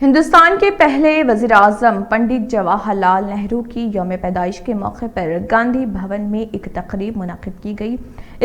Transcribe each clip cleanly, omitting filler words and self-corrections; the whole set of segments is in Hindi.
हिंदुस्तान के पहले वज़ीर-ए-आज़म पंडित जवाहरलाल नेहरू की यौम पैदाइश के मौके पर गांधी भवन में एक तकरीब मुनक़िद की गई।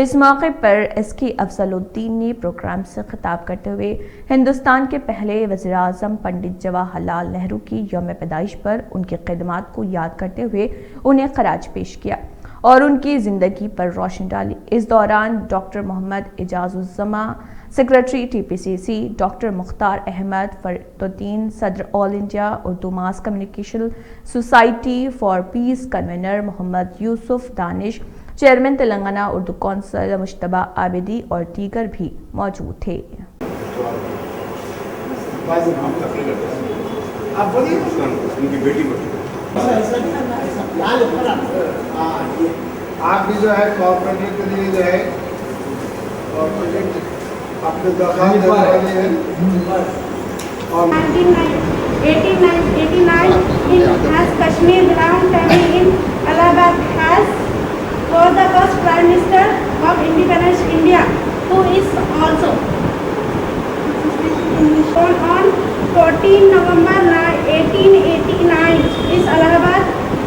इस मौके पर एसके अफजलुद्दीन ने प्रोग्राम से खिताब करते हुए हिंदुस्तान के पहले वज़ीर-ए-आज़म पंडित जवाहरलाल नेहरू की यौम पैदाइश पर उनकी खिदमात को याद करते हुए उन्हें खराज पेश किया और उनकी ज़िंदगी पर रोशनी डाली। इस दौरान doctor Mohammed Ejazuzzama secretary TPCC, doctor Mukhtar Ahmed Fariduddin सदर All India Urdu Mass Communication Society for Peace, convener Mohammed Yusuf Danish, chairman Telangana Urdu Council Mushtaba Abidi और दीगर भी मौजूद थे। आप भी जो है कॉर्पोरेट के लिए जो है अपने दरखास्त देने वाले हैं और 1889 has Kashmir belonged to in Allahabad has was the first Prime Minister of Independence India, who is also born on 14 November 1889 is Allahabad,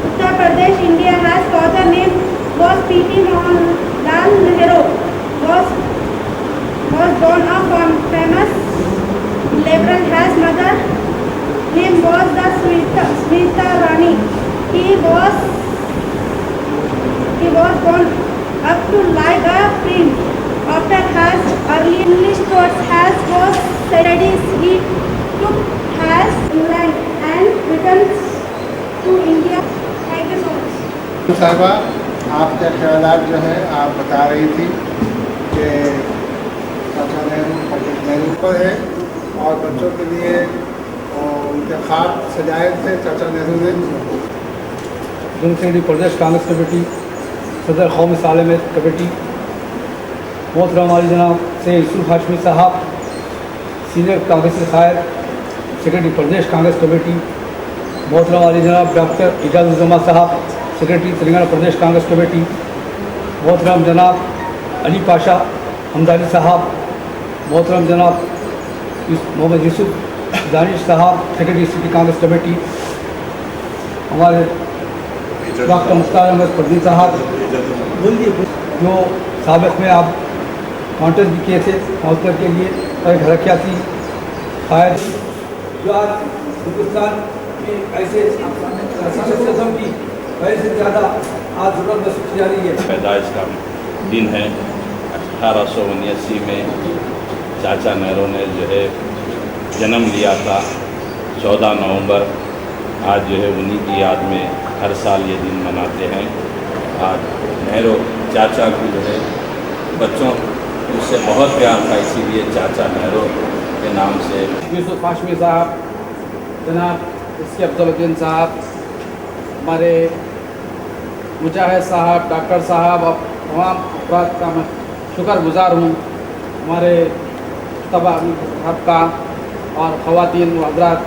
Uttar Pradesh, India. Has father name was P.T. Mohanlal Nehru, was born of famous liberal. Has mother name was the Smita Rani. He was born up to like a prince. After has early English course has was studies he took has England and returned to India. Thank you so much. साहिबा, आपके ख्यालात जो है आप बता रही थी कि चाचा नेहरू पंडित नेहरू पर है और बच्चों के लिए उनके ख्वाब सजाए थे चाचा नेहरू ने। जनसेक्रेटरी प्रदेश कांग्रेस कमेटी, सदर कौमी सालम कमेटी, मोहतरम वाली जनाब से यूसुफ हाशमी साहब, सीनियर कांग्रेसी कायद, सेक्रेटरी प्रदेश कांग्रेस कमेटी, मोहतरम वाली जनाब डॉक्टर एजाजुज़्ज़मा साहब, सेक्रेटरी तेलंगाना प्रदेश कांग्रेस कमेटी, मोहतरम जनाब अली पाशा हमदानी साहब, मोहतरम जनाब मोहम्मद यूसुफ दानिश साहब, सेक्रेटरी सिटी कांग्रेस कमेटी, हमारे डॉक्टर मुख्तार अहमद फरीदुद्दीन साहब, जो साबिक़ में आप कॉन्टेस्ट भी किए थे काउंसलर के लिए और एक हरकियाती कायद, जो आज हिंदुस्तान में ऐसे शख्सियतों की पहले से ज़्यादा आज ज़रूरत महसूस की जा रही है। पैदाइश का दिन है। 1879 में चाचा नेहरू ने जो है जन्म लिया था 14 नवंबर। आज जो है उन्हीं की याद में हर साल ये दिन मनाते हैं। आज नेहरू चाचा की जो है बच्चों उससे बहुत प्यार था, इसीलिए चाचा नेहरू के नाम से यूसुफ हाशमी साहब, जनाब एसके अफजलुद्दीन साहब, हमारे मुजाहिद साहब, डॉक्टर साहब और तमाम अफराद का मैं शुक्रगुजार हूँ। हमारे तबाह का और ख़वातीन व हज़रात,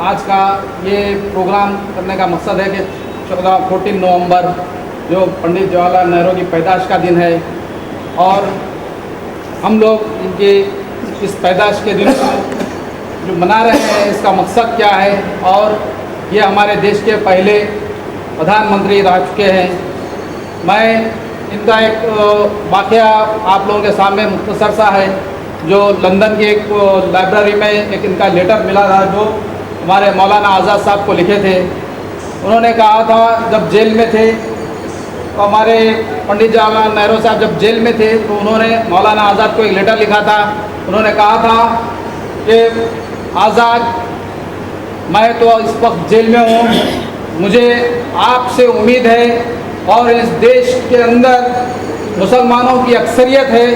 आज का ये प्रोग्राम करने का मकसद है कि 14 नवंबर जो पंडित जवाहरलाल नेहरू की पैदाइश का दिन है और हम लोग इनके इस पैदाइश के दिन को जो मना रहे हैं, इसका मकसद क्या है और ये हमारे देश के पहले प्रधानमंत्री रह चुके हैं। मैं इनका एक वाक़या आप लोगों के सामने मुख्तसर सा है, जो लंदन की एक लाइब्रेरी में एक इनका लेटर मिला था जो हमारे मौलाना आज़ाद साहब को लिखे थे। उन्होंने कहा था जब जेल में थे तो हमारे पंडित जवाहरलाल नेहरू साहब जब जेल में थे तो उन्होंने मौलाना आज़ाद को एक लेटर लिखा था। उन्होंने कहा था कि आज़ाद, मैं तो इस वक्त जेल में हूँ, मुझे आपसे उम्मीद है और इस देश के अंदर मुसलमानों की अक्सरियत है।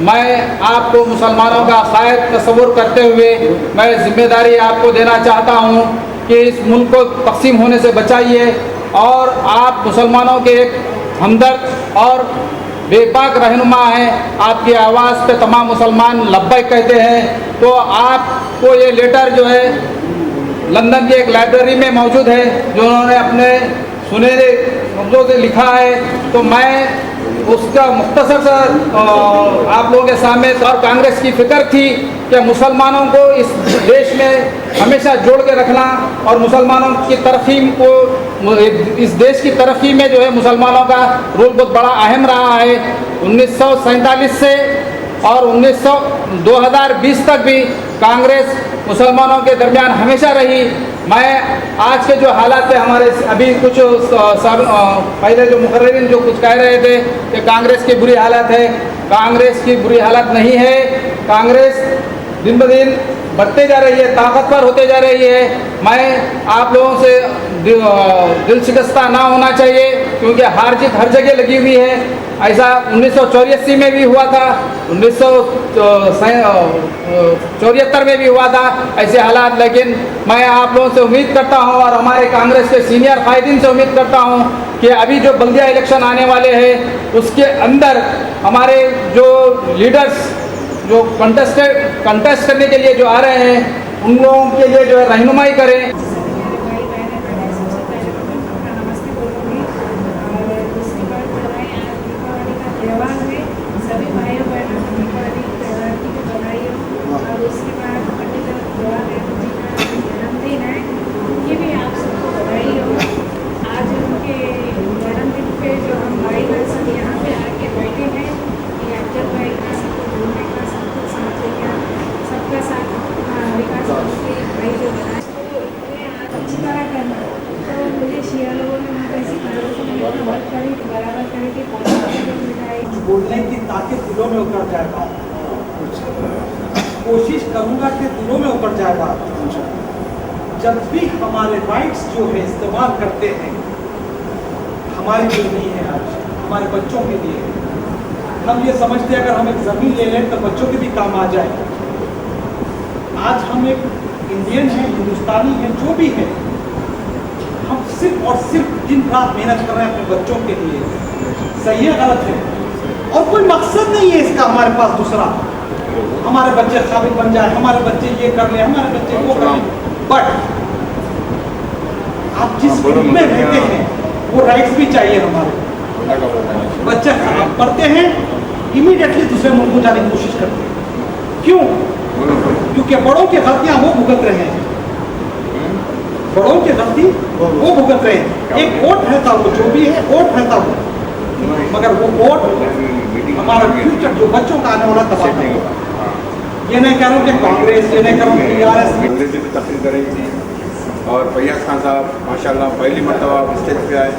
मैं आपको मुसलमानों का कायद तस्वुर करते हुए मैं जिम्मेदारी आपको देना चाहता हूँ कि इस मुल्क को तकसीम होने से बचाइए और आप मुसलमानों के एक हमदर्द और बेबाक रहनुमा हैं। आपकी आवाज़ पे तमाम मुसलमान लब्बैक कहते हैं। तो आपको ये लेटर जो है लंदन की एक लाइब्रेरी में मौजूद है, जो उन्होंने अपने सुनहरे लफ्ज़ों से लिखा है, तो मैं उसका मुख्तसर सा आप लोगों के सामने, और कांग्रेस की फिक्र थी कि मुसलमानों को इस देश में हमेशा जोड़ के रखना और मुसलमानों की तरक्की को, इस देश की तरक्की में जो है मुसलमानों का रोल बहुत बड़ा अहम रहा है। 1947 से और 2020 तक भी कांग्रेस मुसलमानों के दरमियान हमेशा रही। मैं आज के जो हालात है हमारे, अभी कुछ पहले जो मुकर्रिरीन जो कुछ कह रहे थे कि कांग्रेस की बुरी हालत है, कांग्रेस की बुरी हालत नहीं है। कांग्रेस दिन ब दिन बढ़ते जा रही है, ताकतवर होते जा रही है। मैं आप लोगों से दिल शिकस्ता ना होना चाहिए, क्योंकि हार जीत हर जगह लगी हुई है। ऐसा 1984 में भी हुआ था, 1974 में भी हुआ था ऐसे हालात। लेकिन मैं आप लोगों से उम्मीद करता हूं और हमारे कांग्रेस के सीनियर कायदीन से उम्मीद करता हूं कि अभी जो बल्दिया इलेक्शन आने वाले हैं उसके अंदर हमारे जो लीडर्स जो कंटेस्ट करने के लिए जो आ रहे हैं उन लोगों के लिए जो है रहनुमाई करें। भाई बहन है, सबसे पहले तो मैं सबका नमस्ते बोलूँगी। और दूसरी बात जो है, आज दीपावली का त्यौहार है, सभी भाइयों बहनों को दीपावली त्यौहार की भी बधाई हो। और उसके बाद पंडित जवाहरलाल नेहरू जी का जन्मदिन है, ये भी आप सबको बधाई हो। आज उनके जन्मदिन पे जो हम भाई बहन सब यहाँ पे आके बैठे हैं, ये अफजल भाई का सबको जोड़ने का, सबको साथ लेकर सबका साथ विकास के भाई जो बनाए अच्छी तरह करना। तो मुझे शिया लोगों ने वहाँ ऐसी कारों से मैंने वर्क करी बराबर करे कि मिठाई बोलने की ताकत दिलों में उतर जाएगा। कोशिश करूँगा कि दिलों में उतर जाएगा। जब भी हमारे राइट्स जो है इस्तेमाल करते हैं, हमारे लिए नहीं है, आज हमारे बच्चों के लिए। हम ये समझते हैं अगर हम एक ज़मीन ले लें तो बच्चों के भी काम आ जाए। आज हम एक इंडियन हैं, हिंदुस्तानी हैं, जो भी है, हम सिर्फ और सिर्फ दिन रात मेहनत कर रहे हैं अपने बच्चों के लिए। सही है गलत है? और कोई मकसद नहीं है इसका हमारे पास दूसरा, हमारे बच्चे काबिल बन जाए, हमारे बच्चे ये कर ले, हमारे बच्चे वो कर ले। बट आप जिस ग्रुप में रहते हैं वो राइट्स भी चाहिए हमारे। बच्चे पढ़ते हैं, इमीडिएटली दूसरे मुल्क को जाने की कोशिश करते हैं। क्यों? क्योंकि बड़ों की गलतियां वो भुगत रहे हैं, बड़ों की गलती वो भुगत रहे हैं। एक वोट रहता वो, जो भी है वोट रहता वो, मगर वो वोट हमारा फ्यूचर जो बच्चों का आने वाला तबाह नहीं होगा। ये नहीं कह रहा हूँ कि कांग्रेस, ये नहीं कह रहा हूँ TRS। अंग्रेजी में तकरीर कर रही थी और फैयाज खान साहब माशाल्लाह पहली मरतबा स्टेज पे आए।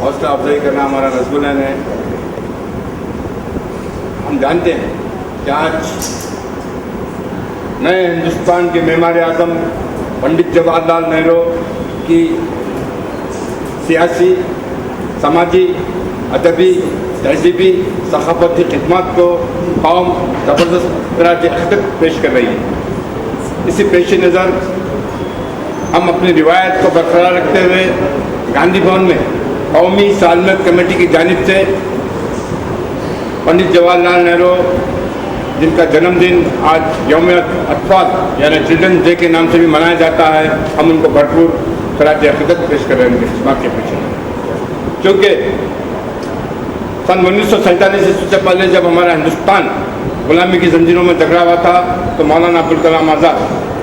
हौसला अफजाई करना हमारा रसगुल्लन है। हम जानते हैं कि आज नए हिंदुस्तान के मेमार आज़म पंडित जवाहरलाल नेहरू की सियासी, समाजी, अदबी, तहजीबी, सकाफती खिदमत को कौम ज़बरदस्त खिदमत पेश कर रही है। इसी पेश नज़र हम अपनी रिवायत को बरकरार रखते हुए गांधी भवन में कौमी सालमत कमेटी की जानिब से पंडित जवाहरलाल नेहरू जिनका जन्मदिन आज यौम अतफाल यानी चिल्ड्रन डे के नाम से भी मनाया जाता है, हम उनको भरपूर खराज अक़ीदत पेश कर रहे हैं उनकी खिदमत के पीछे। क्योंकि सन 1947 से पहले जब हमारा हिंदुस्तान गुलामी की जंजीरों में जकड़ा हुआ था तो मौलाना अब्दुल कलाम आज़ाद,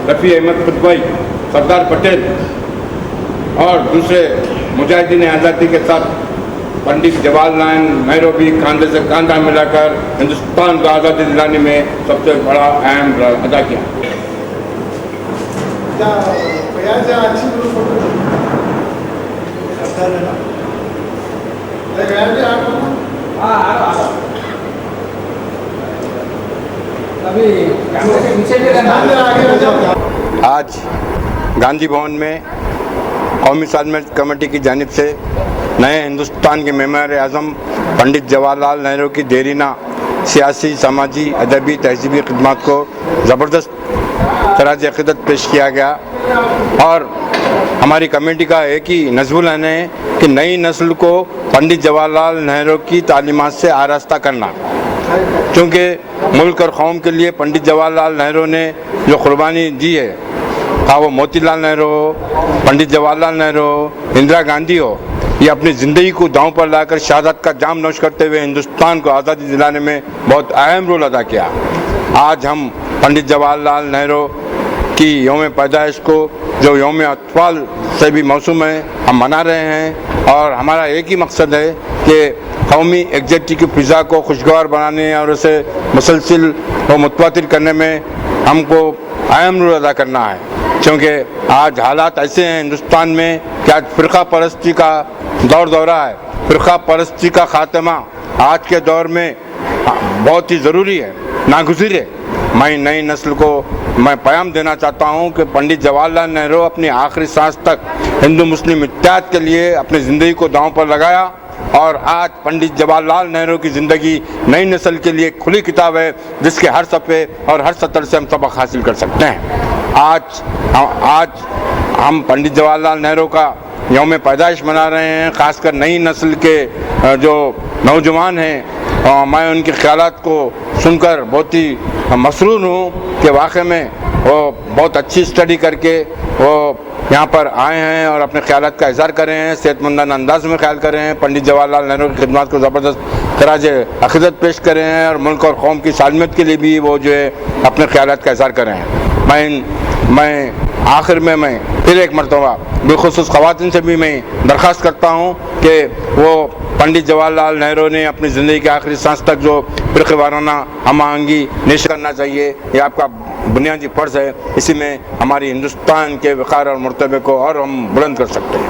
रफ़ी अहमद खुतवाई, सरदार पटेल और दूसरे मुजाहिदीन आज़ादी के साथ पंडित जवाहरलाल नेहरू भी कंधे से कंधा मिलाकर हिंदुस्तान को आज़ादी दिलाने में सबसे बड़ा अहम रोल अदा किया। आज गांधी भवन में कौमी सालमत कमेटी की जानिब से नए हिंदुस्तान के मेमार आज़म पंडित जवाहरलाल नेहरू की देरीना सियासी, समाजी, अदबी, तहजीबी खिदमत को ज़बरदस्त खराज अक़ीदत पेश किया गया। और हमारी कमेटी का एक ही नज़्मुल है कि नई नस्ल को पंडित जवाहरलाल नेहरू की तालीमात से आरास्ता करना, क्योंकि मुल्क और कौम के लिए पंडित जवाहरलाल नेहरू ने जो कुर्बानी दी है, हाँ वो मोतीलाल नेहरू हो, पंडित जवाहरलाल नेहरू हो, इंदिरा गांधी हो, ये अपनी ज़िंदगी को दांव पर लाकर शहादत का जाम नोश करते हुए हिंदुस्तान को आज़ादी दिलाने में बहुत अहम रोल अदा किया। आज हम पंडित जवाहरलाल नेहरू की यौम पैदाइश को, जो यौम अतफाल से भी मौसूम है, हम मना रहे हैं और हमारा एक ही मकसद है कि कौमी एकजुटती की फ़िज़ा को खुशगवार बनाने और उसे मुसलसिल व मुतवातिर करने में हमको अहम रोल अदा करना है, क्योंकि आज हालात ऐसे हैं हिंदुस्तान में कि आज फ़िरका परस्ती का दौरा है। फ़िरका परस्ती का ख़ात्मा आज के दौर में बहुत ही ज़रूरी है, नागुज़िर है। मैं नई नस्ल को मैं पैगाम देना चाहता हूं कि पंडित जवाहरलाल नेहरू अपनी आखिरी सांस तक हिंदू मुस्लिम इत्तेहाद के लिए अपनी ज़िंदगी को दांव पर लगाया और आज पंडित जवाहरलाल नेहरू की ज़िंदगी नई नस्ल के लिए खुली किताब है, जिसके हर सफ़े और हर सतर से हम सबक हासिल कर सकते हैं। आज हम पंडित जवाहरलाल नेहरू का यौम पैदाइश मना रहे हैं। ख़ासकर नई नस्ल के जो नौजवान हैं, मैं उनके ख्यालात को सुनकर बहुत ही मसरूर हूँ कि वाकई में वो बहुत अच्छी स्टडी करके वो यहाँ पर आए हैं और अपने ख्यालात का इज़हार कर रहे हैं, सेहतमंदाना अंदाज में ख्याल कर रहे हैं, पंडित जवाहरलाल नेहरू की खिदमत को ज़बरदस्त खराज अक़ीदत पेश कर रहे हैं और मुल्क और कौम की सालमियत के लिए भी वो जो है अपने ख्यालात का इज़हार कर रहे हैं। मैं आखिर में मैं फिर एक मरतबा बिलखुसूस ख़वातीन से भी मैं दरख्वास्त करता हूँ कि वो पंडित जवाहरलाल नेहरू ने अपनी ज़िंदगी के आखिरी सांस तक जो फ़िरक़े वाराना हम आहंगी निश्चित करना चाहिए, ये आपका बुनियादी फ़र्ज़ है। इसी में हमारी हिंदुस्तान के वक़ार और मर्तबे को और हम बुलंद कर सकते हैं।